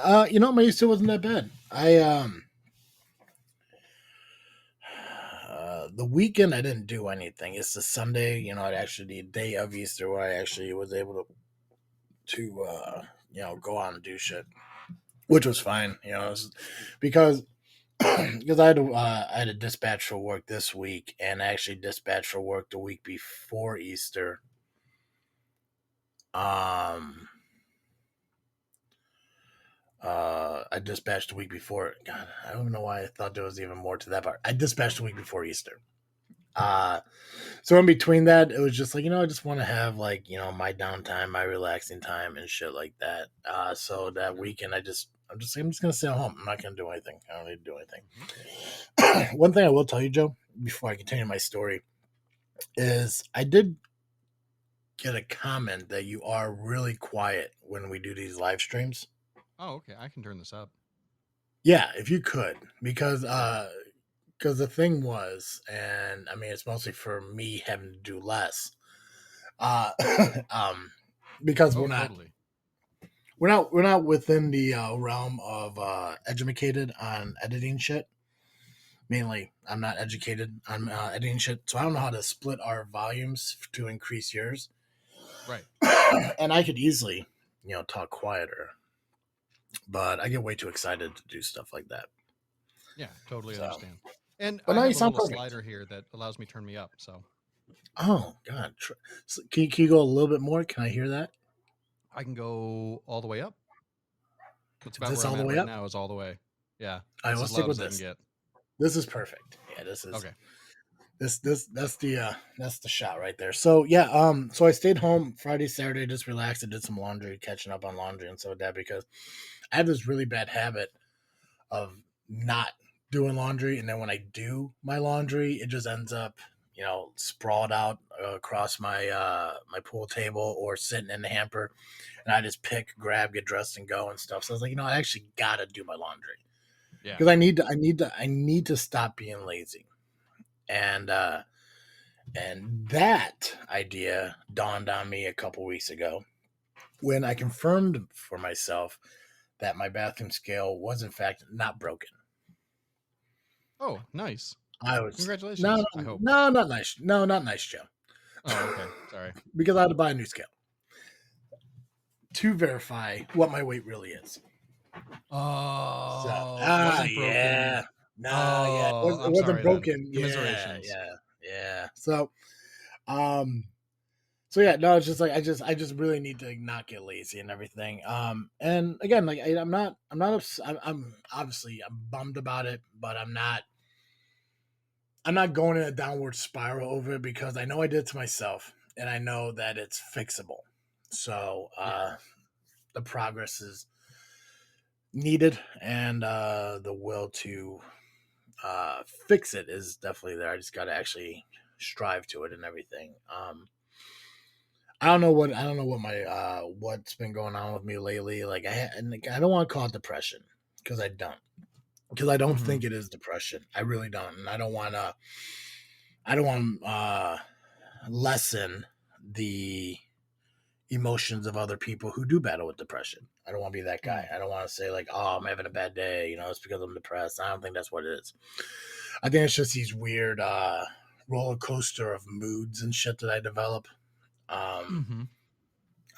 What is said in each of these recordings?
My Easter wasn't that bad. The weekend I didn't do anything. It's the Sunday, actually the day of Easter where I actually was able to go on and do shit, which was fine. Because because I had a dispatch for work this week, and I actually dispatched for work the week before Easter. Um, I dispatched the week before. God, I don't know why I thought there was even more to that part. I dispatched the week before Easter. Uh, so in between that, it was just like, I just want to have like, my downtime, my relaxing time and shit like that. So that weekend, I'm just gonna stay at home. I'm not gonna do anything. I don't need to do Mhm. anything. One thing I will tell you, Joe, before I continue my story, is I did get a comment that you are really quiet when we do these live streams. Oh, okay. I can turn this up. Yeah, if you could, because Yeah. the thing was, and I mean, it's mostly for me having to do less. Uh, um, because we're Oh, not totally. we're not we're not within the realm of educated on editing shit. Mainly, I'm not educated on editing shit, so I don't know how to split our volumes to increase yours. Right. And I could easily, talk quieter, but I get way too excited to do stuff like that. Yeah, totally So, understand. And but I now you have a sound little perfect. slider here that allows me to turn me up. So Oh God, so can you go a little bit more? Can I hear that? I can go all the way up. That's Is about this where I'm all the at way right up? now, is all the way. Yeah. All right, It's let's as stick loud with as I can this. get. This is perfect. Yeah, Okay. that's the shot right there. So yeah, so I stayed home Friday, Saturday, just relaxed. I did some laundry, catching up on laundry and so that because I have this really bad habit of not doing laundry, and then when I do my laundry, it just ends up sprawled out across my pool table or sitting in the hamper, and I just pick, grab, get dressed, and go and stuff. So I was like, I actually gotta do my laundry Yeah. because I need to stop being lazy. And that idea dawned on me a couple weeks ago when I confirmed for myself that my bathroom scale was in fact not broken. Oh, nice. I was no, Congratulations, I hope. no, not nice. No, not nice, Joe. Oh, okay. Sorry. Because I had to buy a new scale to verify what my weight really is. So, Oh, it wasn't broken. yeah, nah, yeah, Oh, it I'm wasn't sorry then. broken. Yeah, Commiserations. yeah, yeah. Um, so yeah, no, it's just like I just really need to not get lazy and everything. And again, like I'm obviously I'm bummed about it, but I'm not going in a downward spiral over it because I know I did it to myself, and I know that it's fixable. So Yeah. the progress is needed, and the will to fix it is definitely there. I just got to actually strive to it and everything. I don't know what my what's been going on with me lately. Like and I don't want to call it depression because I don't Hmm. think it is depression. I really don't, and I don't want lessen the emotions of other people who do battle with depression. I don't want to be that guy. Mm. I don't want to say like, "Oh, I'm having a bad day," it's because I'm depressed. I don't think that's what it is. I think it's just these weird roller coaster of moods and shit that I develop. Um,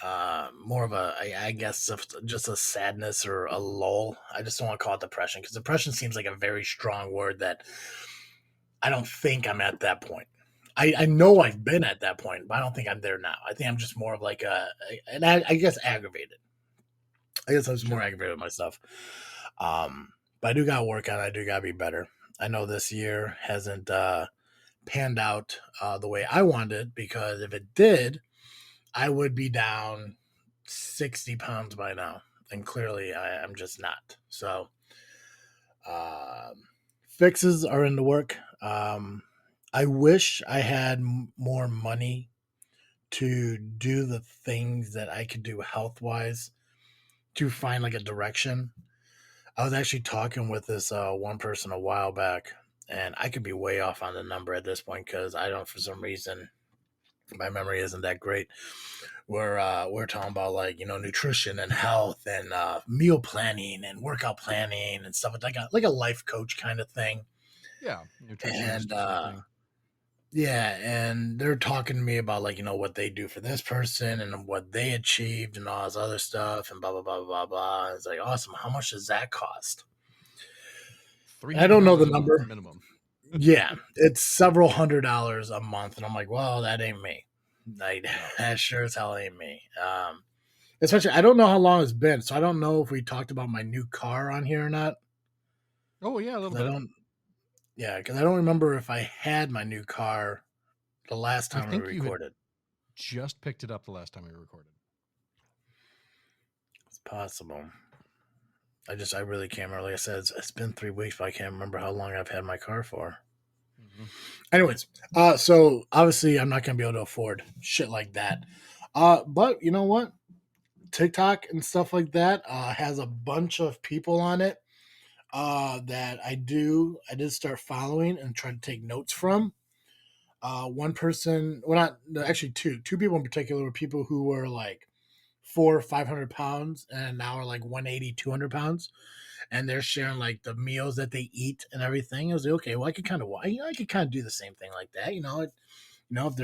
Hmm. More of I guess, just a sadness or a lull. I just don't want to call it depression because depression seems like a very strong word that I don't think I'm at that point. I know Gotcha. I've been at that point, but I don't think I'm there now. I think I'm just more of like and I guess aggravated. I guess I was more Sure. aggravated with myself. But I do got to work on it. I do got to be better. I know this year hasn't panned out the way I wanted because if it did, I would be down 60 pounds by now. And clearly, I'm just not. So, fixes are in the work. I wish I had more money to do the things that I could do health wise to find like a direction. I was actually talking with this one person a while back, and I could be way off on the number at this point because I don't, for some reason, My memory isn't that great. We're talking about like nutrition and health and meal planning and workout planning and stuff like a life coach kind of thing. Yeah, nutritionist And or something. yeah, and they're talking to me about like what they do for this person and what they achieved and all this other stuff and blah blah blah blah blah. It's like awesome. How much does that cost? Three I hundred don't know dollars the a month number. minimum. Yeah, it's several $100s a month, and I'm like, well, that ain't me. Like No. that sure as hell ain't me. Especially, I don't know how long it's been, so I don't know if we talked about my new car on here or not. Oh yeah, a little Because I bit. don't, yeah, because I don't remember if I had my new car the last I time we think you had recorded. just picked it up the last time we recorded. It's possible. I really can't remember. Like I said, it's been 3 weeks, but I can't remember how long I've had my car for. Mm-hmm. Anyways, so obviously I'm not gonna be able to afford shit like that. But you know what? TikTok and stuff like that has a bunch of people on it that I did start following and try to take notes from. One person, well, not no, actually two people in particular were people who were like 400 or 500 pounds and now are like 180, 200 pounds, and they're sharing like the meals that they eat and everything. I was like, okay, well, I could kind of do the same thing like that, if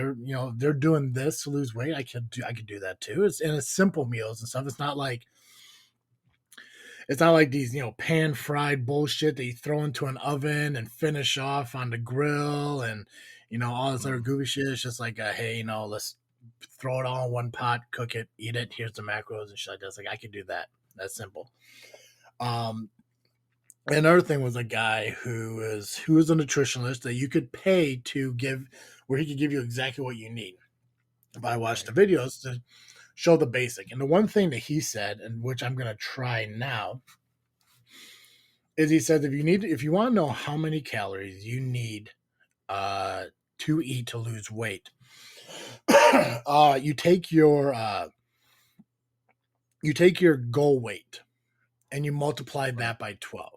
they're doing this to lose weight, I could do that too. It's simple meals and stuff. It's not like these, pan fried bullshit that you throw into an oven and finish off on the grill and, all this other goofy shit. It's just like, hey, let's throw it all in one pot, cook it, eat it. Here's the macros and shit like that. It's like, I could do that. That's simple. Um, Another thing was a guy who is a nutritionist that you could pay to give, where he could give you exactly what you need. If I watched the Right. videos to show the basic. And the one thing that he said, and which I'm going to try now, is he says if you want to know how many calories you need uh, to eat to lose weight, you take your goal weight and you multiply Right. that by 12,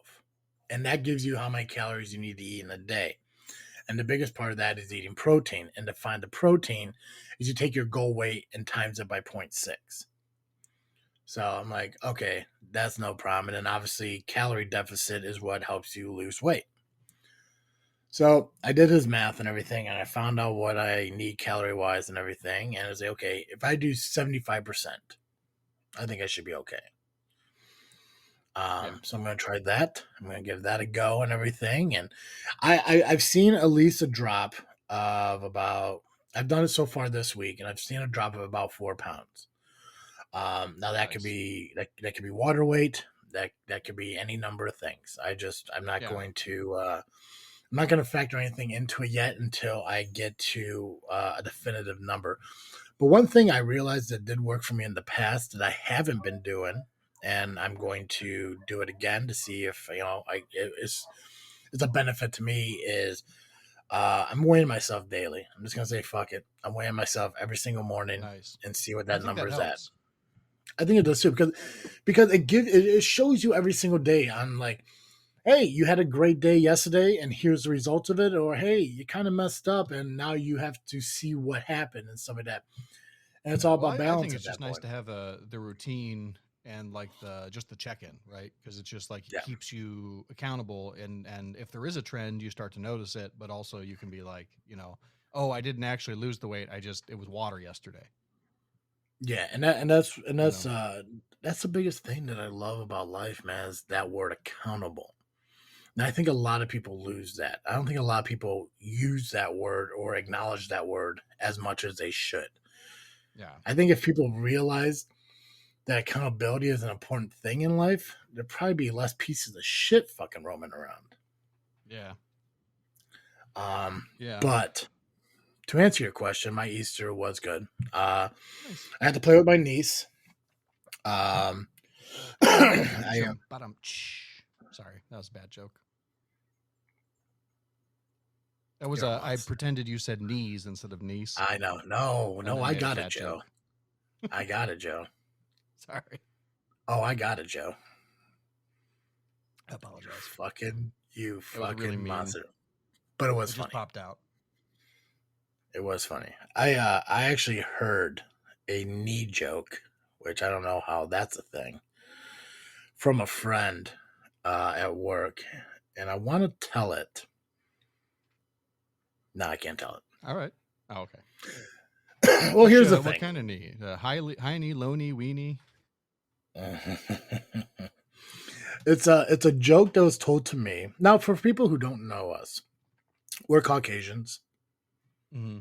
and that gives you how many calories you need to eat in a day. And the biggest part of that is eating protein. And to find the protein is you take your goal weight and times it by 0.6. So I'm like, okay, that's no problem. And then obviously, calorie deficit is what helps you lose weight. So I did his math and everything, and I found out what I need calorie wise and everything. And I was like, okay, if I do 75%, I think I should be okay. Yeah. So I'm going to try that. I'm going to give that a go and everything. And I've seen at least a drop of about, I've done it so far this week, and I've seen a drop of about 4 pounds. Now Nice. that could be water weight. That could be any number of things. Yeah. I'm not going to factor anything into it yet until I get to a definitive number. But one thing I realized that did work for me in the past that I haven't been doing, and I'm going to do it again to see if it's a benefit to me, is I'm weighing myself daily. I'm just gonna say fuck it. I'm weighing myself every single morning Nice. and see what I that think number that is at. helps. I think it does too because it shows you every single day on like, hey, you had a great day yesterday and here's the results of it, or hey, you kind of messed up and now you have to see what happened and stuff like that. And it's Yeah. all Well, about I think balance it's at just that nice point. to have the routine and like the check in, right? Because it's just like it Yeah. keeps you accountable, and if there is a trend, you start to notice it. But also, you can be like, oh, I didn't actually lose the weight. It was water yesterday. Yeah, and You know. that's the biggest thing that I love about life, man, is that word accountable. And I think a lot of people lose that. I don't think a lot of people use that word or acknowledge that word as much as they should. Yeah. I think if people realize that accountability is an important thing in life, there'd probably be less pieces of shit fucking roaming around. Yeah. Um, Yeah. but to answer your question, my Easter was good. Nice. I had to play with my niece. Um, I Bottom. Sorry, that was a bad joke. That was You're a I monster. pretended you said knees instead of niece, I know. No, and no, then I made a got it, fat Joe. joke. I got it, Joe. Sorry. Oh, I got it, Joe. I apologize. You It was really fucking mean. monster. But it was It just funny. popped out. It was funny. I actually heard a knee joke, which I don't know how that's a thing, from a friend at work, and I want to tell it. No, I can't tell All right. Oh, okay. it. Well, here's the What thing. kind of knee? High knee, low knee, weenie. It's a joke that was told to me. Now, for people who don't know us, we're Caucasians. Mm-hmm.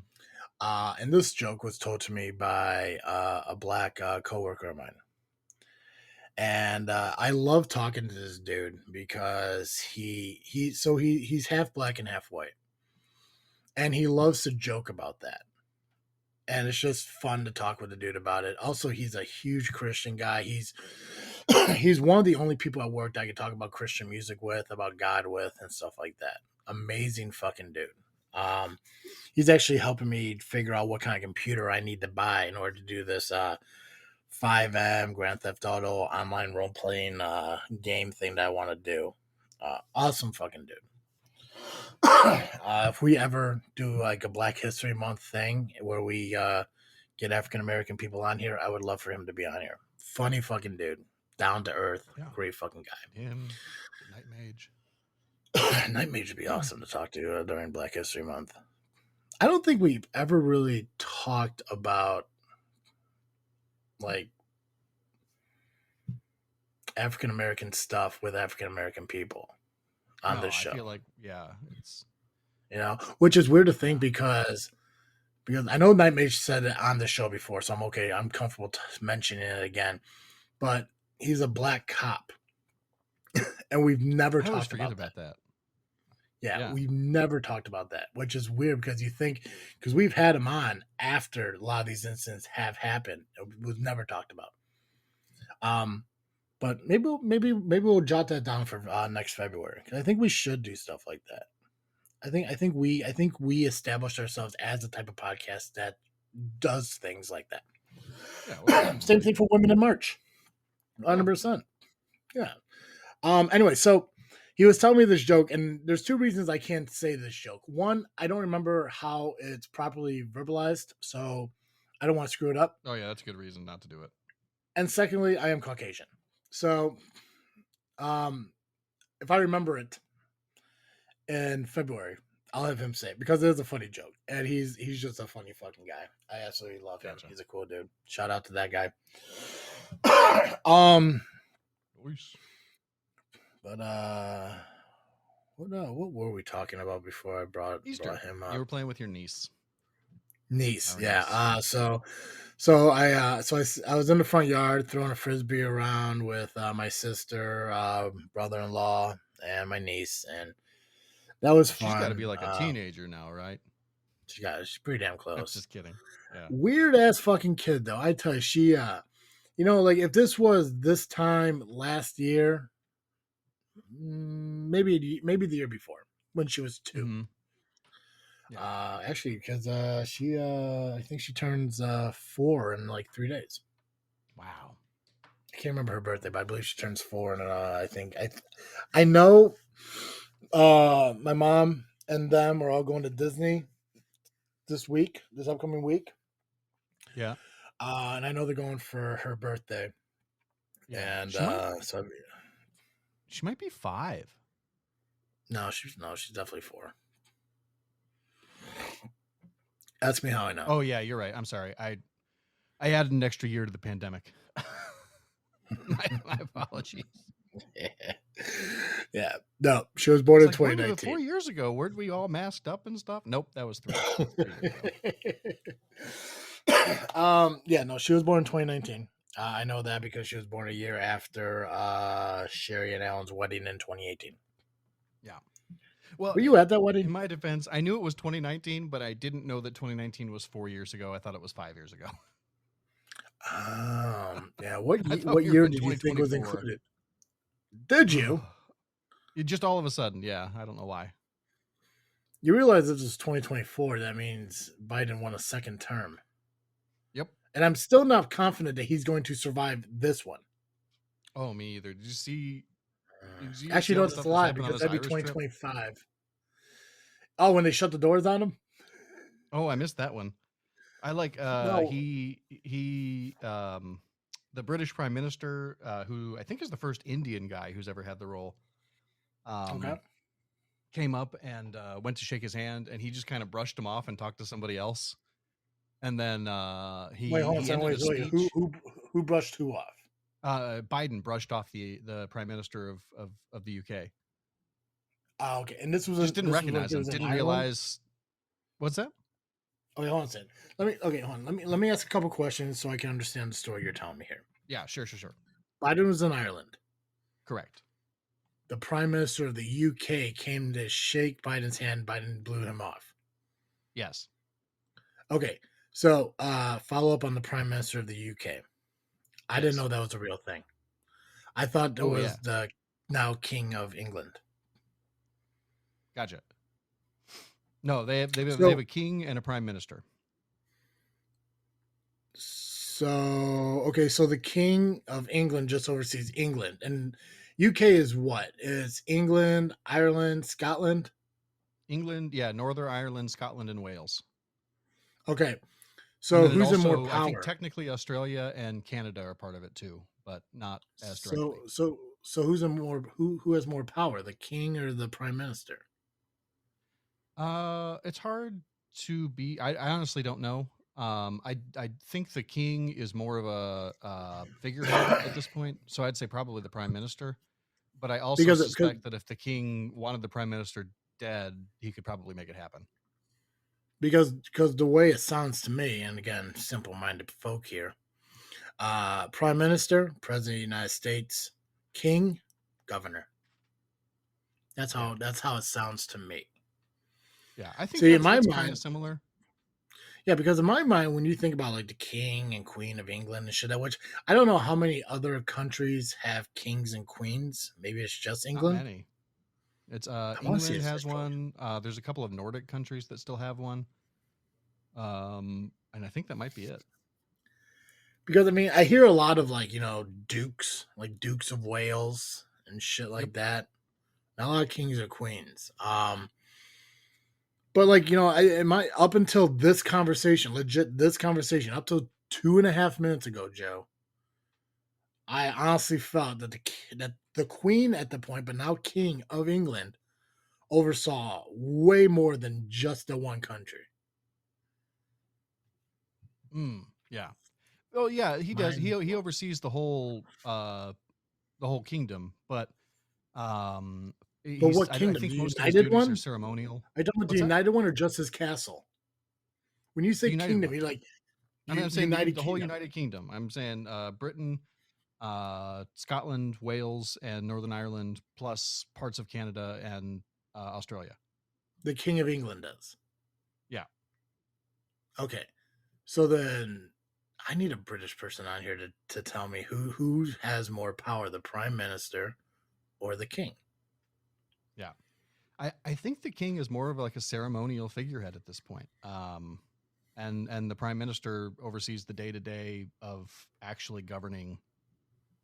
And this joke was told to me by a black coworker of mine. And I love talking to this dude because he's half black and half white, and he loves to joke about that. And it's just fun to talk with the dude about it. Also, he's a huge Christian guy. He's he's one of the only people at work that I can talk about Christian music with, about God with, and stuff like that. Amazing fucking dude. Um, he's actually helping me figure out what kind of computer I need to buy in order to do this 5M Grand Theft Auto online role playing game thing that I want to do. Awesome fucking dude. If we ever do like a Black History Month thing where we get African American people on here, I would love for him to be on here. Funny fucking dude, down to earth, Yeah. great fucking guy. Him, the Night Mage. Night Mage would be awesome to talk to during Black History Month. I don't think we've ever really talked about like African American stuff with African American people on No, this I show. feel like it's Which is weird to think because I know Night Mage said it on the show before, so I'm okay. I'm comfortable mentioning it again. But he's a black cop, and we've never I always talked forget about that. about that. Yeah, we've never talked about that, which is weird because you think because we've had him on after a lot of these incidents have happened. It was never talked about. But maybe we'll jot that down for next February. I think we should do stuff like that. I think we established ourselves as a type of podcast that does things like that. Yeah, well, Same thing for Women in March. 100%. Yeah. Anyway, so he was telling me this joke, and there's two reasons I can't say this joke. One, I don't remember how it's properly verbalized, so I don't want to screw it up. Oh yeah, that's a good reason not to do it. And secondly, I am Caucasian. So if I remember it in February, I'll have him say it because it is a funny joke, and he's just a funny fucking guy. I absolutely love him. Gotcha. He's a cool dude. Shout out to that guy. Nice. But what were we talking about before I brought him up? You were playing with your niece. Niece, Our yeah. niece. I was in the front yard throwing a frisbee around with my sister, brother-in-law, and my niece, and that was fun. She's got to be like a teenager now, right? She's pretty damn close. Just kidding. Yeah. Weird ass fucking kid though. I tell you, she like if this was this time last year, maybe the year before when she was 2. Mm-hmm. Yeah. Actually, because she I think she turns 4 in like 3 days. Wow. I can't remember her birthday, but I believe she turns 4, and I know my mom and them are all going to Disney this upcoming week. Yeah. And I know they're going for her birthday. Yeah. And she might be 5. No, she's definitely 4. Ask me how I know. Oh yeah, you're right. I'm sorry. I added an extra year to the pandemic. my apologies. Yeah. No, she was born in like, 2019. 4 years ago. Weren't we all masked up and stuff? Nope, that was 3. Yeah, no, she was born in 2019. I know that because she was born a year after Sherry and Alan's wedding in 2018. Yeah. Well, were you at that wedding? In my defense, I knew it was 2019, but I didn't know that 2019 was 4 years ago. I thought it was 5 years ago. Yeah. What year did you think was included? Did you? Just all of a sudden, yeah. I don't know why. You realize this is 2024. That means Biden won a second term. Yep. And I'm still not confident that he's going to survive this one. Oh, me either. Did you see? Actually, no, it's a lie because that'd be 2025. Oh, when they shut the doors on him? Oh, I missed that one. I like No. the British Prime Minister, who I think is the first Indian guy who's ever had the role, Okay. um, came up and went to shake his hand, and he just kind of brushed him off and talked to somebody else. And then Wait, hold on a he second. ended a Wait. Who speech. who brushed who off? Biden brushed off the Prime Minister of the UK. Ah, okay. And this was Just didn't this was when recognize he him. was in Didn't Ireland. realize what's that? Okay, hold on a second. Hold on. Let me ask a couple questions so I can understand the story you're telling me here. Yeah, sure. Biden was in Ireland. Correct. The Prime Minister of the UK came to shake Biden's hand. Biden blew him off. Yes. Okay. So follow up on the Prime Minister of the UK. I didn't Yes. know that was a real thing. I thought it Oh yeah. was the now King of England. Gotcha. No, they have So a king and a prime minister. okay, so the King of England just oversees England, and UK is what? Is England, Ireland, Scotland? England, yeah, Northern Ireland, Scotland, and Wales. Okay, And so then it who's in more also, I think power? technically Australia and Canada are part of it too, but not as So directly. so so who's in more who has more power, the king or the prime minister? It's hard to be. I honestly don't know. I think the king is more of a figurehead at this point, so I'd say probably the prime minister. But I also because suspect that if the king wanted the prime minister dead, he could probably make it happen. because the way it sounds to me, and again, simple-minded folk here, prime minister, president of the United States, king, governor. Yeah, That's how it sounds to me. yeah. I think See, in that's my kind of mind, similar. yeah, because in my mind, when you think about like the king and queen of England and shit, which I don't know how many other countries have kings and queens. Maybe it's just Not England. many. It's I want to see England a has search. one. There's a couple of Nordic countries that still have one. And I think that might be it. Because I mean, I hear a lot of like dukes, like Dukes of Wales and shit Yep. like that. Not a lot of kings or queens. But like up until this conversation, legit this conversation, up till 2.5 minutes ago, Joe, I honestly felt that the Queen at the point, but now King of England, oversaw way more than just the one country. Yeah. Oh yeah, he does. Mind, He oversees the whole kingdom, but but he's what I kingdom? think The most of his United duties are one? ceremonial. Are you talking about the What's that? United one or just his castle? When you The say United kingdom, one. you're like I mean, I'm saying United the whole Kingdom. United Kingdom. I'm saying Britain, Scotland, Wales, and Northern Ireland, plus parts of Canada and Australia. The King of England does. Yeah. Okay, so then I need a British person on here to tell me who has more power, the Prime Minister or the King. Yeah. I think the king is more of like a ceremonial figurehead at this point. And the prime minister oversees the day to day of actually governing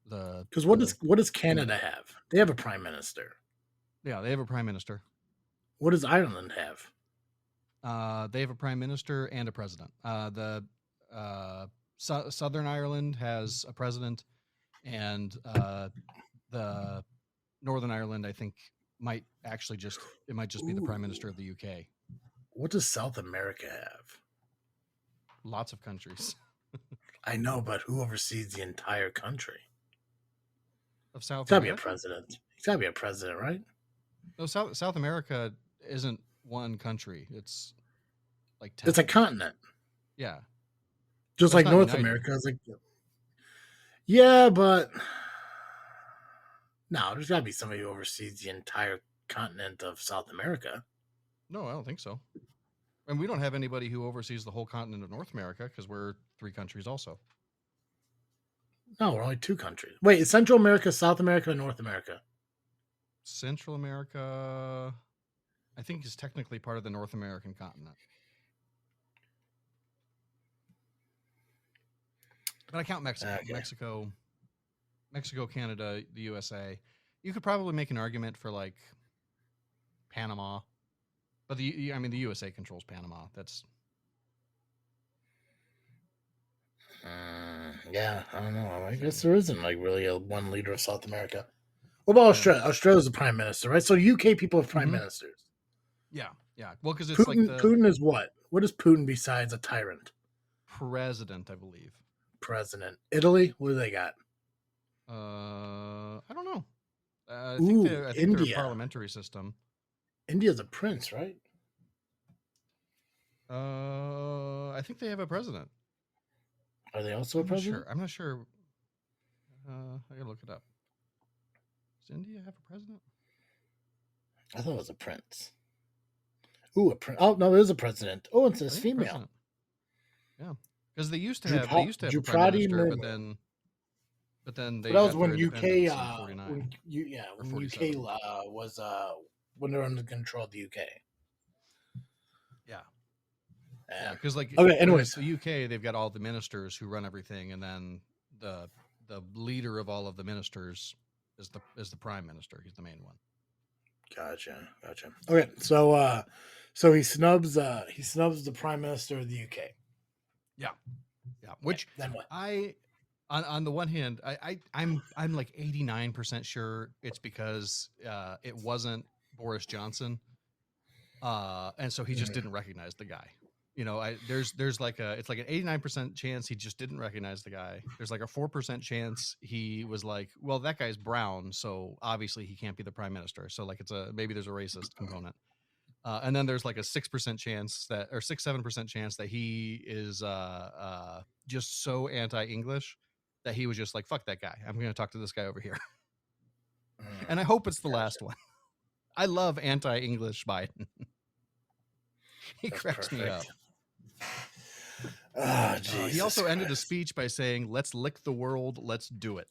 Because the what does kingdom. Canada have? They have a Prime Minister. Yeah, they have a prime minister. What does Ireland have? They have a prime minister and a president. The Southern Ireland has a president, and the Northern Ireland, I think, might actually just it might just be the prime Ooh, minister of the UK. what does South America have? Lots of countries I know, but who oversees the entire country? of It's South gotta be a America. president. It's gotta be a president, right? No, South America isn't one country. It's like It's a 10. continent, Yeah, just but it's like not North united. America. It's like, yeah, but no, there's gotta be somebody who oversees the entire continent of South America. No, I don't think so. And we don't have anybody who oversees the whole continent of North America because we're three countries also. No, we're only two countries. Wait, is Central America, South America, and North America? Central America, I think, is technically part of the North American continent. But I count Mexico. Okay. Mexico, Canada, the USA. You could probably make an argument for like Panama, but I mean the USA controls Panama. That's Yeah, I don't know. I guess there isn't like really a one leader of South America. What about Yeah. Australia? Australia's the prime minister, right? So UK people have prime Hmm. ministers. Yeah. Yeah. Well, because it's like Putin. the Putin is what? What is Putin besides a tyrant? president, I believe. President. Italy. What do they got? I don't know. I think Ooh, they're a India. parliamentary system. India's a prince, right? I think they have a president. Are they also a I'm not president? sure. I'm not sure. I gotta look it up. Does India have a president? I thought it was a prince. Ooh, a prince. Oh no, it is a president. Oh, it I says think it's female. president. Yeah, because they used to have a prime Druprati minister, Murmu. but then But they that was got their when UK, independence in '49 or when UK '47. was when they were under control of the UK. Yeah, yeah, Yeah. because like Okay. when it's Anyways, the UK, they've got all the ministers who run everything, and then the leader of all of the ministers is the prime minister. He's the main one. gotcha. Okay, so he snubs the prime minister of the UK. Yeah, yeah. Yeah. Which Then what? I on the one hand, I'm like 89% sure it's because it wasn't Boris Johnson, and so he just Mhm. didn't recognize the guy. You know, there's like it's like an 89% chance he just didn't recognize the guy. There's like a 4% chance he was like, well, that guy's brown, so obviously he can't be the prime minister. So like maybe there's a racist component. And then there's like a 6% chance that, or 6-7% chance that he is just so anti-English that he was just like, fuck that guy. I'm going to talk to this guy over here. And I hope it's the Gotcha. last one. I love anti-English Biden. He That's cracks me up. perfect. Oh, Jesus He also ended a Christ. speech by saying, let's lick the world. Let's do it.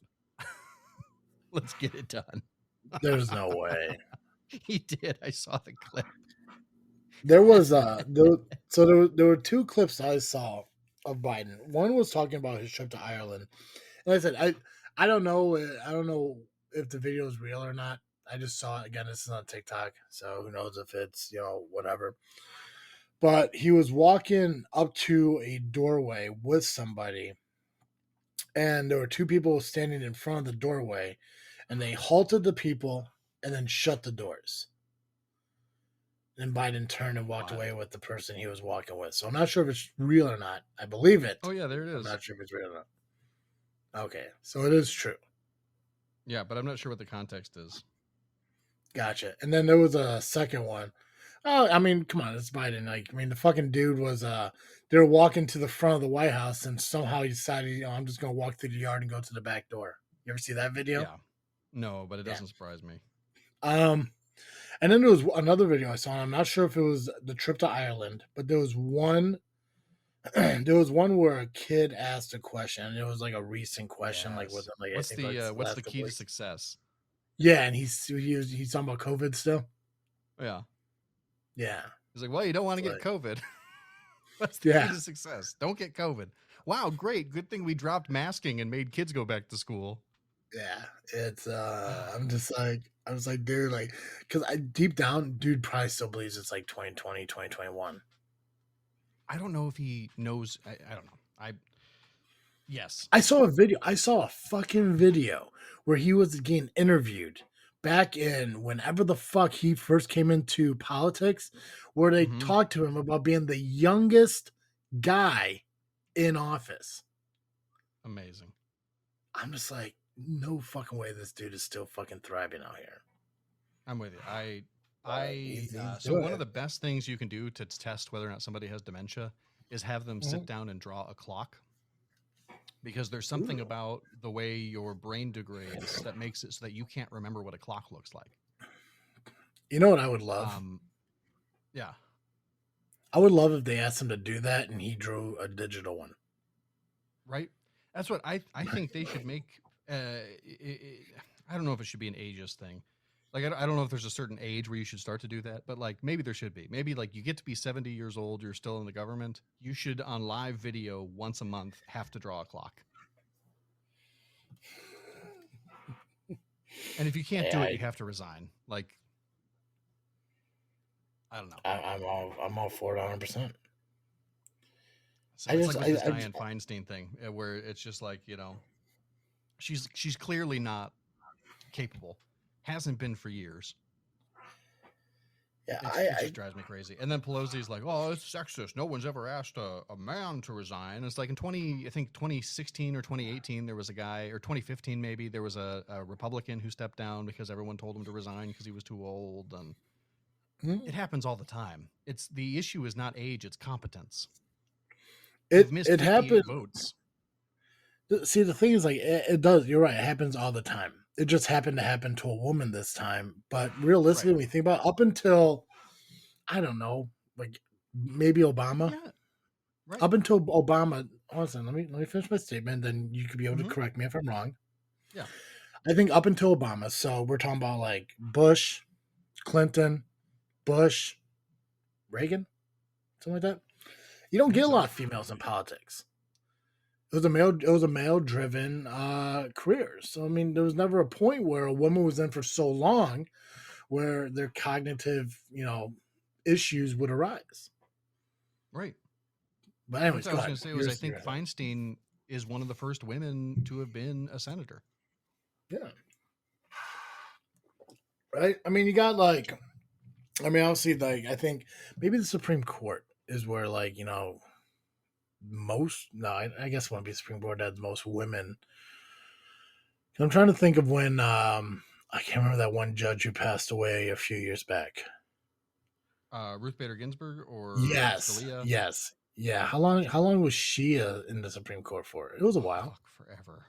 Let's get it done. There's no way. He did. I saw the clip. There was there were two clips I saw of Biden. One was talking about his trip to Ireland. And like I said, I don't know if the video is real or not. I just saw it again. This is on TikTok, so who knows if it's whatever. But he was walking up to a doorway with somebody, and there were two people standing in front of the doorway, and they halted the people and then shut the doors. And Biden turned and walked What? away with the person he was walking with. So I'm not sure if it's real or not. I believe it. Oh, yeah, there it I'm is. not sure if it's real or not. Okay, so it is true. Yeah, but I'm not sure what the context is. Gotcha. And then there was a second one. Oh, I mean, come on, it's Biden. Like, I mean, the fucking dude was they were walking to the front of the White House and somehow he decided, I'm just gonna walk through the yard and go to the back door. You ever see that video? Yeah. No, but it Yeah. doesn't surprise me. And then there was another video I saw, and I'm not sure if it was the trip to Ireland, but there was one there was one where a kid asked a question, and it was like a recent question, like Yes. within like What's I think like what's last the couple key to weeks. success? Yeah, and he's talking about COVID still. Yeah. Yeah. He's like, well, you don't want to It's get like, COVID. What's the key yeah. to success? Don't get COVID. Wow, great. Good thing we dropped masking and made kids go back to school. Yeah. It's I was like, dude, like, because I deep down, dude probably still believes it's like 2020, 2021. I don't know if he knows. I don't know. Yes. I saw a video. I saw a fucking video where he was getting interviewed back in whenever the fuck he first came into politics, where they Mm-hmm. talked to him about being the youngest guy in office. Amazing. I'm just like, no fucking way this dude is still fucking thriving out here. I'm with you. He's So doing one it. of the best things you can do to test whether or not somebody has dementia is have them sit down and draw a clock. Because there's something about the way your brain degrades that makes it so that you can't remember what a clock looks like. You know what I would love? Yeah. I would love if they asked him to do that and he drew a digital one. Right? That's what I think they should make. I don't know if it should be an ageist thing. Like, I don't know if there's a certain age where you should start to do that, but like maybe there should be. Maybe like you get to be 70 years old, you're still in the government. You should, on live video once a month, have to draw a clock. And if you can't do it, you have to resign. Like, I don't know. I'm all for it 100%. So it's like with this Dianne Feinstein thing, where it's just like, you know, she's clearly not capable, hasn't been for years. Yeah, It just drives me crazy. And then Pelosi's like, "Oh, it's sexist. No one's ever asked a man to resign." And it's like in 2016 or 2018, there was a guy, or 2015 maybe, there was a Republican who stepped down because everyone told him to resign because he was too old. And it happens all the time. It's the issue is not age, it's competence. You've missed 58 happened. votes. See, the thing is, like, it does. You're right. It happens all the time. It just happened to happen to a woman this time. But realistically, when you think about it, up until, I don't know, like maybe Obama. Yeah, right. Up until Obama, listen, let me finish my statement. Then you could be able to correct me if I'm wrong. Yeah, I think up until Obama. So we're talking about like Bush, Clinton, Bush, Reagan, something like that. You don't get a lot of females in politics. It was a male driven career. So I mean, there was never a point where a woman was in for so long where their cognitive, issues would arise. right. But anyways, what I was going to say was I think Feinstein is one of the first women to have been a senator. Yeah. Right? I mean, you got like, obviously, like, I think maybe the Supreme Court is where, like, I guess it wouldn't be Supreme Court that has most women. I'm trying to think of when, I can't remember that one judge who passed away a few years back. Ruth Bader Ginsburg or yes, Scalia? Yes. Yeah. How long was she in the Supreme Court for? It was a while. Forever.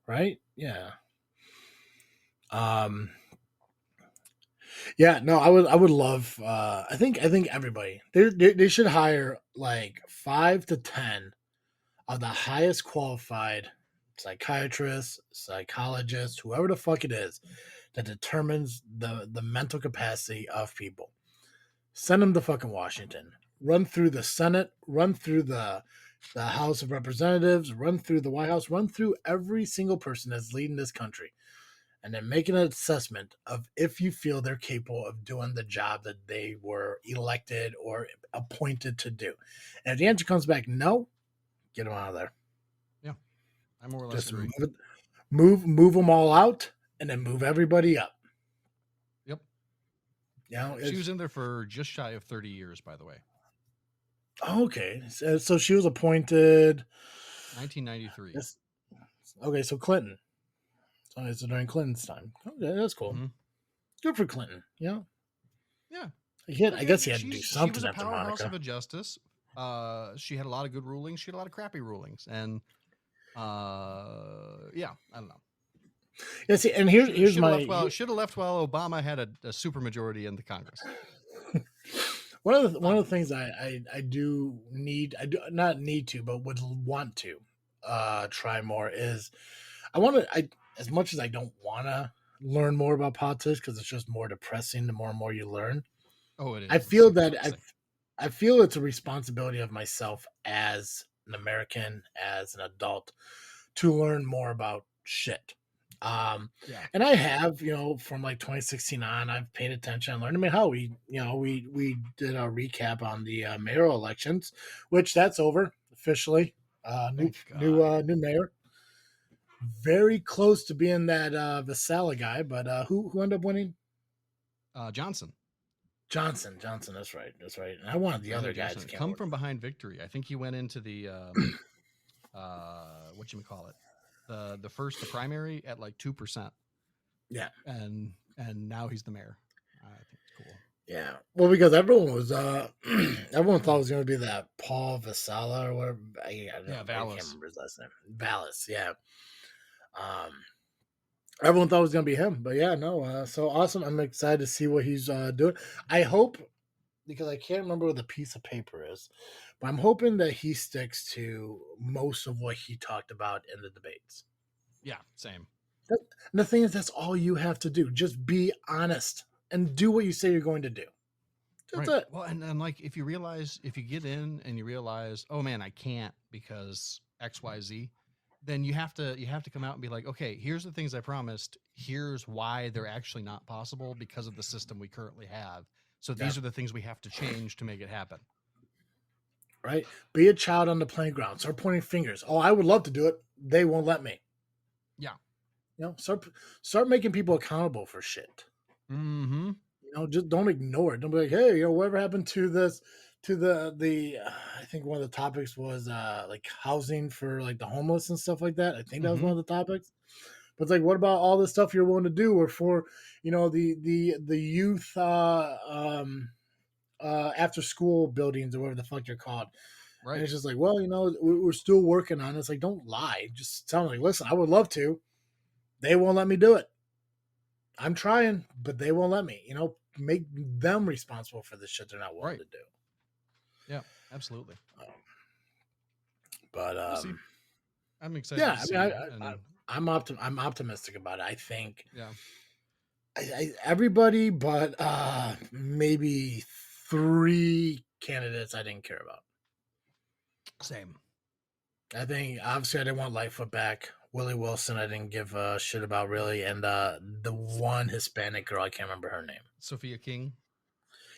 Right? Yeah. Yeah, no, I would love I think everybody they should hire like 5 to 10 of the highest qualified psychiatrists, psychologists, whoever the fuck it is that determines the mental capacity of people. Send them to fucking Washington. Run through the Senate, run through the House of Representatives, run through the White House, run through every single person that's leading this country. And then make an assessment of if you feel they're capable of doing the job that they were elected or appointed to do. And if the answer comes back no, get them out of there. Yeah, I more or less agree. Move them all out, and then move everybody up. Yep. She was in there for just shy of 30 years, by the way. Okay, so she was appointed 1993. Yes. Okay, so Clinton. So it's during Clinton's time. Okay, that's cool. Mm-hmm. Good for Clinton. Yeah. I guess he had to do something. She was a powerhouse of a justice. She had a lot of good rulings. She had a lot of crappy rulings, and I don't know. Yeah, see, and here's my should have left while Obama had a supermajority in the Congress. one of the things I do not need to, but would want to try more is I as much as I don't want to learn more about politics because it's just more depressing the more and more you learn. Oh, it is. I feel that I feel it's a responsibility of myself as an American, as an adult, to learn more about shit. And I have, from like 2016 on, I've paid attention and learned. I mean, how we did a recap on the mayoral elections, which that's over officially. New mayor. Very close to being that Vasala guy, but who ended up winning? Johnson. Johnson, that's right. And I wanted the other guy to come from behind victory. I think he went into the whatchamacallit, the primary at like 2%. Yeah. And now he's the mayor. I think it's cool. Yeah. Well, because everyone was everyone thought it was going to be that Paul Vasala or whatever. Vallis. I can't remember his last name. Vallis, yeah. Everyone thought it was going to be him, but yeah, no. So awesome. I'm excited to see what he's doing. I hope, because I can't remember what the piece of paper is, but I'm hoping that he sticks to most of what he talked about in the debates. Yeah, same. And the thing is, that's all you have to do. Just be honest and do what you say you're going to do. That's it. Well, and like if you get in and you realize, oh man, I can't because XYZ, then you have to come out and be like, okay, here's the things I promised. Here's why they're actually not possible because of the system we currently have. So these are the things we have to change to make it happen. right? Be a child on the playground. Start pointing fingers. Oh, I would love to do it. They won't let me. Yeah. Start making people accountable for shit. Mm-hmm. Just don't ignore it. Don't be like, hey, whatever happened to this, to the I think one of the topics was like housing for like the homeless and stuff like that. I think that was Mm-hmm. one of the topics. But it's like, what about all the stuff you're willing to do, or for the youth after school buildings or whatever the fuck they're called. And Right. it's just like, well, we're still working on it. It's like, don't lie. Just tell them, like, listen, I would love to. They won't let me do it. I'm trying, but they won't let me. Make them responsible for the shit they're not willing Right. to do. Yeah, absolutely. Um, but We'll see. I'm excited yeah, to I see. mean, And I'm optimistic about it. I think yeah, everybody, but maybe 3 candidates I didn't care about. same. I think obviously I didn't want Lightfoot back. Willie Wilson, I didn't give a shit about really, and the one Hispanic girl, I can't remember her name. Sophia King.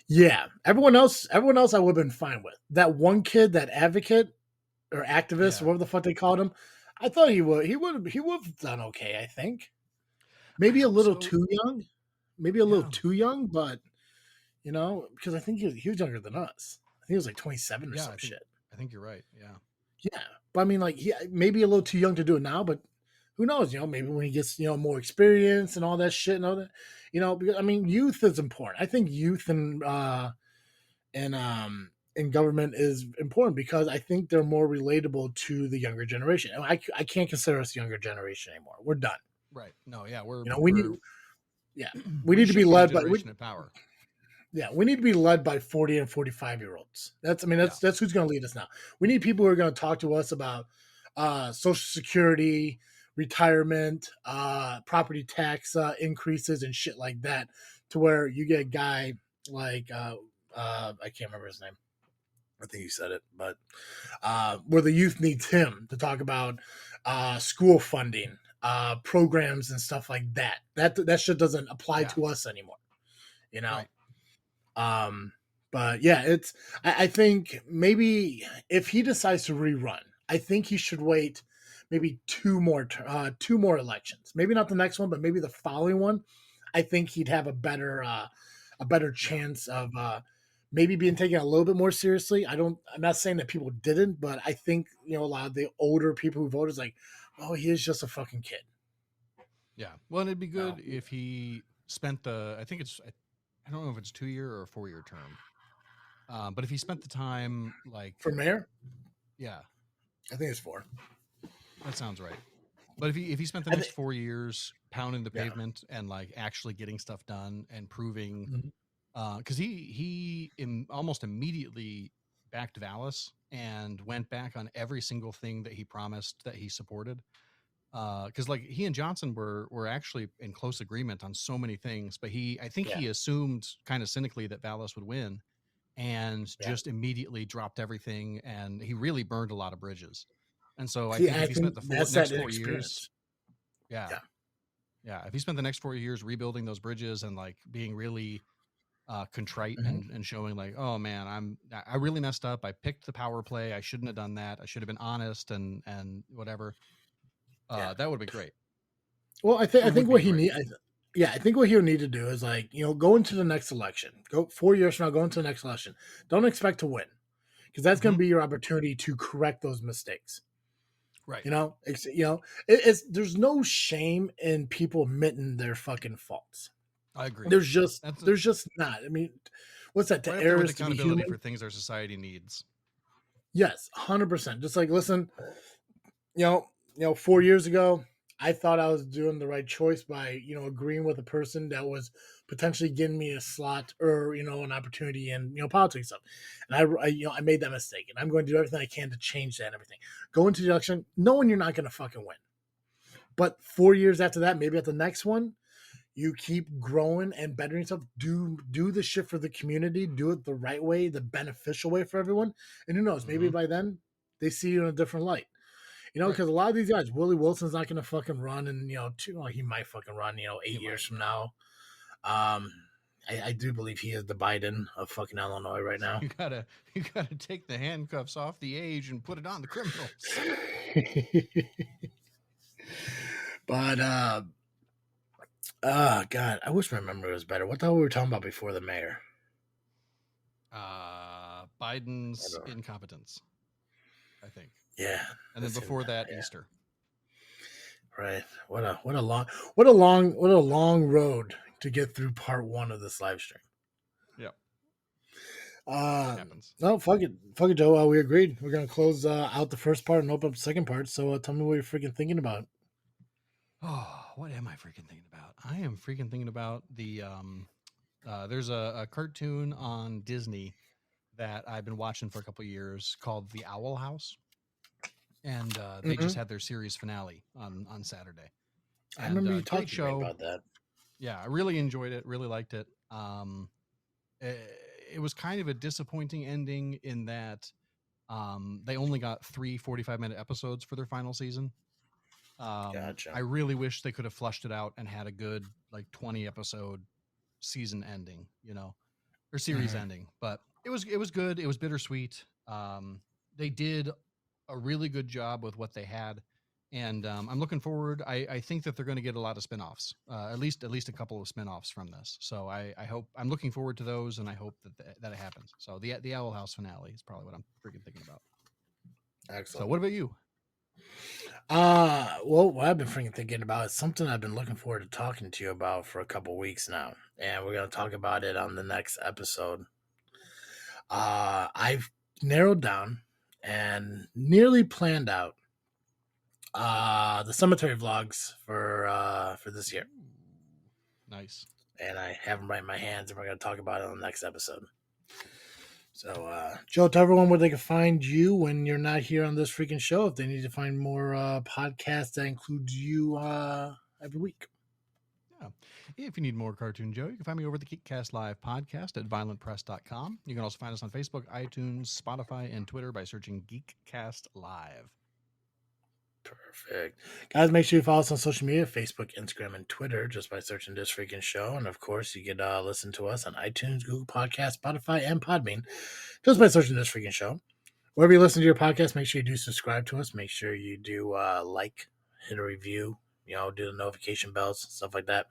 Yeah, everyone else, I would have been fine with. That one kid, that advocate or activist, or Yeah. whatever the fuck they called him, I thought he would have done okay. I think I maybe a hope little so. too young, maybe a little Yeah. too young, but because I think he was younger than us. I think he was like 27 or Yeah. some shit. I think you're right. Yeah. Yeah, but I mean, like, maybe a little too young to do it now, but who knows? Maybe when he gets more experience and all that shit and all that, because I mean, youth is important. I think youth in government is important because I think they're more relatable to the younger generation. And I can't consider us the younger generation anymore. We're done. Right. No. Yeah. We're We need, we're yeah, we we need to be should be the led by generation of power. yeah, we need to be led by 40 and 45-year-olds. Yeah. That's who's going to lead us now. We need people who are going to talk to us about Social Security, retirement, property tax increases, and shit like that. To where you get a guy like I can't remember his name. I think you said it, but where the youth needs him to talk about school funding, programs, and stuff like that. That shit doesn't apply Yeah. to us anymore. You know. Right. Um, but yeah, I think maybe if he decides to rerun, I think he should wait maybe two more elections. Maybe not the next one, but maybe the following one. I think he'd have a better Yeah. chance of maybe being taken a little bit more seriously. I'm not saying that people didn't, but I think a lot of the older people who voted is like, oh, he is just a fucking kid. Yeah. Well, and it'd be No. good if he spent I think I don't know if it's 2-year or a 4-year term. But if he spent the time For mayor, yeah, I think it's 4. that sounds right. But if he spent the I next think 4 years pounding the yeah. pavement and actually getting stuff done and proving, Mhm. because almost immediately backed Vallis and went back on every single thing that he promised that he supported. Because he and Johnson were actually in close agreement on so many things, but I think Yeah. he assumed kind of cynically that Vallis would win, and Yeah. just immediately dropped everything, and he really burned a lot of bridges. And so I See, think I if he spent think the that's next that 4 years, inexperience. yeah, Yeah. yeah, if he spent the next 4 years rebuilding those bridges and being really contrite Mhm. and showing oh man, I really messed up. I picked the power play. I shouldn't have done that. I should have been honest and whatever. Yeah. That would have been great. Well, I Or think would what be he great. need, I think what he'll need to do is go into the next election. Go 4 years from now. Go into the next election. Don't expect to win because that's going Hmm. to be your opportunity to correct those mistakes. Right. There's no shame in people admitting their fucking faults. I agree. There's just That's there's just not. I mean, what's that? right To up there err with is to be accountability human. for things our society needs. Yes, 100%. Just like listen, you know, 4 years ago, I thought I was doing the right choice by, agreeing with a person that was potentially giving me a slot or, an opportunity in, politics stuff. And I made that mistake and I'm going to do everything I can to change that and everything. Go into the election knowing you're not going to fucking win. But 4 years after that, maybe at the next one, you keep growing and bettering yourself. Do the shit for the community. Do it the right way, the beneficial way for everyone. And who knows? Maybe Hmm. by then they see you in a different light. Right. Because a lot of these guys, Willie Wilson's not going to fucking run, and he might fucking run, He 8 years might. from Yeah. now. Um, I do believe he is the Biden of fucking Illinois right now. You gotta take the handcuffs off the age and put it on the criminals. But God, I wish my memory was better. What the hell were we talking about before the mayor? Biden's incompetence, I think. Yeah, and then before that, yeah. Easter. Right. What a long road to get through part 1 of this live stream. Yep. Happens. No, fuck it, Joe. We agreed. We're gonna close out the first part and open up the second part. So tell me what you're freaking thinking about. Oh, what am I freaking thinking about? I am freaking thinking about the there's a cartoon on Disney that I've been watching for a couple of years called The Owl House, and they just had their series finale on Saturday. And, I remember you talking to me about that. Yeah, I really enjoyed it. Really liked it. It was kind of a disappointing ending in that they only got 3 45-minute episodes for their final season. Gotcha. I really wish they could have flushed it out and had a good 20 episode season ending, or series ending. But it was good. It was bittersweet. They did a really good job with what they had, and I'm looking forward. I think that they're going to get a lot of spinoffs, at least a couple of spinoffs from this. So I hope, I'm looking forward to those, and I hope that it happens. So the Owl House finale is probably what I'm freaking thinking about. Excellent. So what about you? Well, what I've been freaking thinking about is something I've been looking forward to talking to you about for a couple weeks now, and we're going to talk about it on the next episode. I've narrowed down and nearly planned out the cemetery vlogs for this year. Nice. And I have them right in my hands, and we're going to talk about it on the next episode. So, Joe, tell everyone where they can find you when you're not here on this freaking show. If they need to find more podcasts that includes you every week. Yeah. If you need more Cartoon Joe, you can find me over at the Geekcast Live podcast at violentpress.com. You can also find us on Facebook, iTunes, Spotify, and Twitter by searching Geekcast Live. Perfect. Guys, make sure you follow us on social media, Facebook, Instagram, and Twitter, just by searching This Freaking Show. And, of course, you can listen to us on iTunes, Google Podcasts, Spotify, and Podbean, just by searching This Freaking Show. Wherever you listen to your podcast, make sure you do subscribe to us. Make sure you do hit a review, do the notification bells, stuff like that.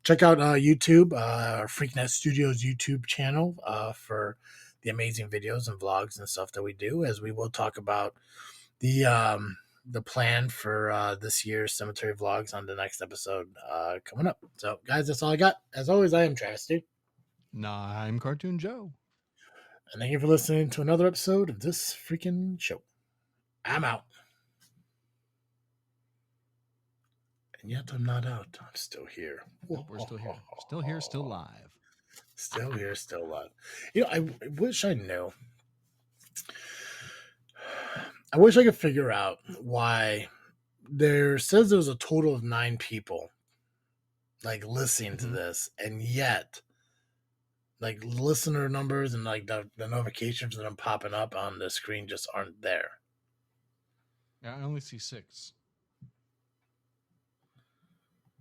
Check out YouTube, our Freakin' Studios YouTube channel for the amazing videos and vlogs and stuff that we do, as we will talk about the plan for this year's cemetery vlogs on the next episode coming up. So, guys, that's all I got. As always, I am Travis Dude. I'm Cartoon Joe. And thank you for listening to another episode of This Freaking Show. I'm out. And yet I'm not out. I'm still here. Nope, we're still here. Still here, still live. Still here, still live. I wish I knew. I wish I could figure out why there says there was a total of 9 people listening to this, and yet listener numbers and the notifications that I'm popping up on the screen just aren't there. Yeah, I only see 6.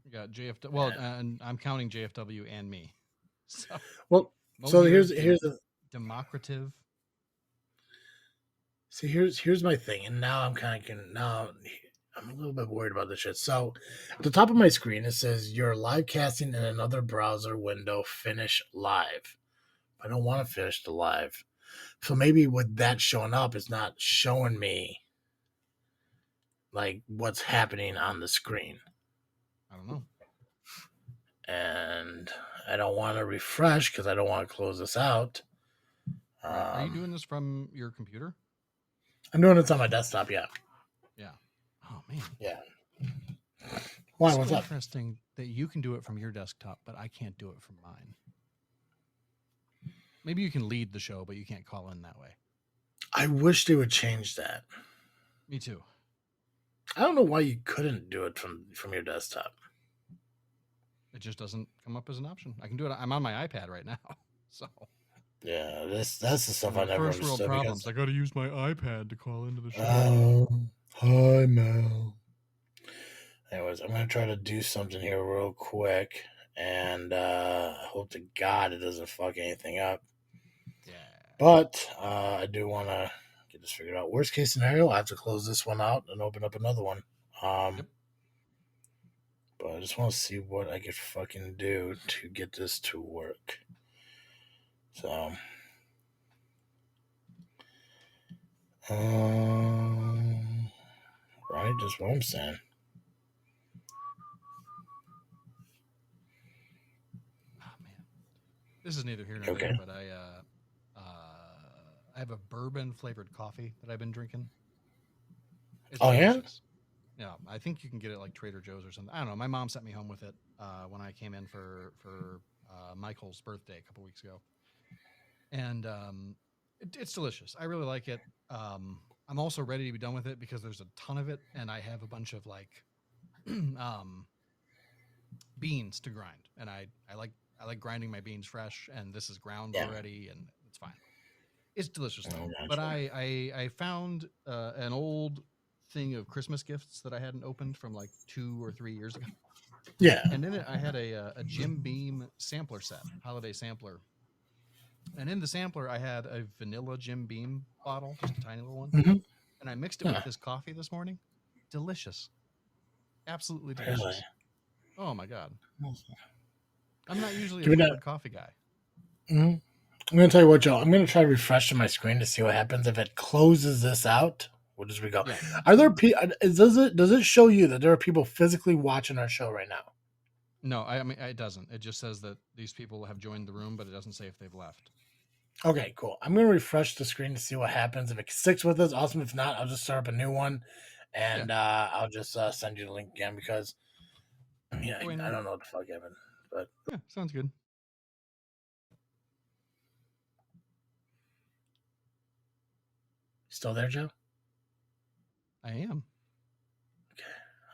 We got JFW. Well, and I'm counting JFW and me. So here's the democrative. See, here's my thing, and now I'm I'm a little bit worried about this shit. So, at the top of my screen, it says you're live casting in another browser window. Finish live. I don't want to finish the live, so maybe with that showing up, it's not showing me what's happening on the screen. I don't know, and I don't want to refresh because I don't want to close this out. Are you doing this from your computer? I'm doing this on my desktop, yeah. Yeah. Oh, man. Yeah. Why? What's up? Interesting that you can do it from your desktop, but I can't do it from mine. Maybe you can lead the show, but you can't call in that way. I wish they would change that. Me too. I don't know why you couldn't do it from your desktop. It just doesn't come up as an option. I can do it. I'm on my iPad right now, so... Yeah, that's the stuff I never understood. First world problems. I got to use my iPad to call into the show. Oh, hi, Mel. Anyways, I'm going to try to do something here real quick. and I hope to God it doesn't fuck anything up. Yeah. But I do want to get this figured out. Worst case scenario, I have to close this one out and open up another one. Yep. But I just want to see what I could fucking do to get this to work. So, right, just what I'm saying. Oh man, this is neither here nor Okay. there. But I have a bourbon flavored coffee that I've been drinking. It's Oh yeah. delicious. Yeah, I think you can get it like Trader Joe's or something. I don't know. My mom sent me home with it when I came in for Michael's birthday a couple weeks ago, and it's delicious. I really like it. I'm also ready to be done with it because there's a ton of it, and I have a bunch of like beans to grind, and I like grinding my beans fresh, and this is ground Yeah. already, and it's fine. It's delicious though. Oh, But gotcha. I found an old thing of Christmas gifts that I hadn't opened from like 2 or 3 years ago. Yeah. And in it, I had a Jim Beam sampler set, holiday sampler. And in the sampler, I had a vanilla Jim Beam bottle, just a tiny little one. Mm-hmm. And I mixed it Huh. with this coffee this morning. Delicious. Absolutely Really? delicious. Oh my God. I'm not usually a Give me that. flavored coffee guy. Mm-hmm. I'm gonna tell you what, Joe. I'm gonna try refreshing my screen to see what happens if it closes this out. We'll just go. Yeah. Are there does it show you that there are people physically watching our show right now? No, I mean, it doesn't. It just says that these people have joined the room, but it doesn't say if they've left. Okay, cool. I'm gonna refresh the screen to see what happens. If it sticks with us, awesome. If not, I'll just start up a new one, and I'll just send you the link again because yeah, I don't know what the fuck happened, but Yeah, sounds good. still there, Joe? I am.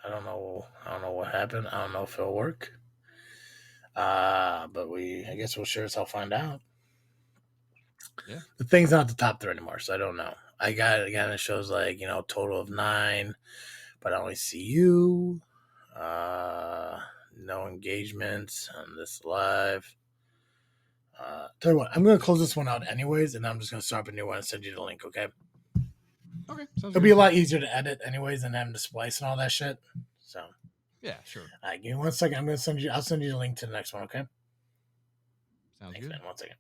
I don't know. I don't know what happened. I don't know if it'll work. But I guess we'll sure as hell find out. Yeah. The thing's not the top 3 anymore, so I don't know. I got it again. It shows like total of 9, but I only see you. No engagements on this live. Tell you what, I'm gonna close this one out anyways, and I'm just gonna start up a new one and send you the link. Okay. Okay, sounds It'll good. be a lot easier to edit anyways than having to splice and all that shit. So Yeah, sure. give me 1 second. I'll send you the link to the next one. Okay. Sounds Thanks, good. man. 1 second.